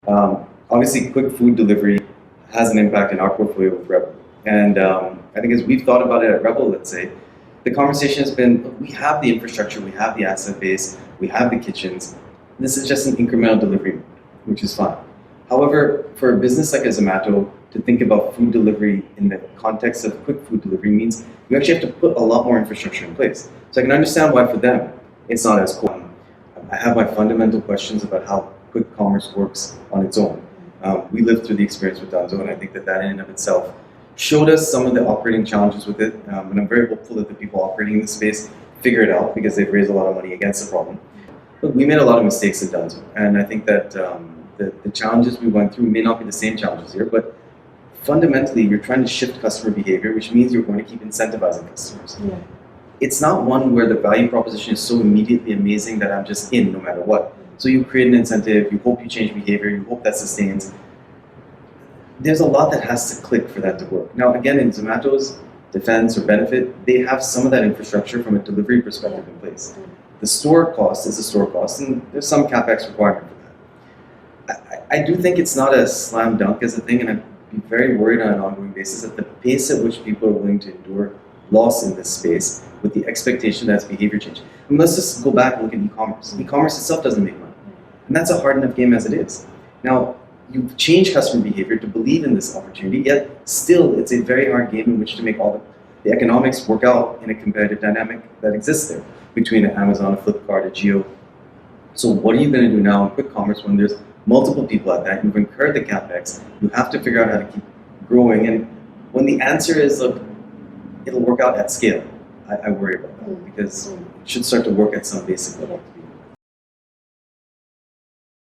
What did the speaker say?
Obviously, quick food delivery has an impact in our portfolio with Rebel. And I think as we've thought about it at Rebel, let's say, the conversation has been, look, we have the infrastructure, we have the asset base, we have the kitchens. This is just an incremental delivery mode, which is fine. However, for a business like a Zomato, to think about food delivery in the context of quick food delivery means you actually have to put a lot more infrastructure in place. So I can understand why for them, it's not as cool. I have my fundamental questions about how quick commerce works on its own. We lived through the experience with Dunzo, and I think that in and of itself showed us some of the operating challenges with it. And I'm very hopeful that the people operating in this space figure it out because they've raised a lot of money against the problem. But we made a lot of mistakes in Dunzo, and I think that the challenges we went through may not be the same challenges here, but fundamentally you're trying to shift customer behavior, which means you're going to keep incentivizing customers. Yeah. It's not one where the value proposition is so immediately amazing that I'm just in no matter what. So you create an incentive, you hope you change behavior, you hope that sustains. There's a lot that has to click for that to work. Now, again, in Zomato's defense or benefit, they have some of that infrastructure from a delivery perspective in place. The store cost is a store cost, and there's some CapEx requirement for that. I do think it's not a slam dunk as a thing, and I'd be very worried on an ongoing basis at the pace at which people are willing to endure loss in this space with the expectation that it's behavior change. I mean, let's just go back and look at e-commerce. E-commerce itself doesn't make money. And that's a hard enough game as it is. Now, you've changed customer behavior to believe in this opportunity, yet still it's a very hard game in which to make all the economics work out in a competitive dynamic that exists there between an Amazon, a Flipkart, a Jio. So what are you going to do now in quick commerce when there's multiple people at that? You've incurred the CapEx. You have to figure out how to keep growing. And when the answer is, look, it'll work out at scale, I worry about that because it should start to work at some basic level.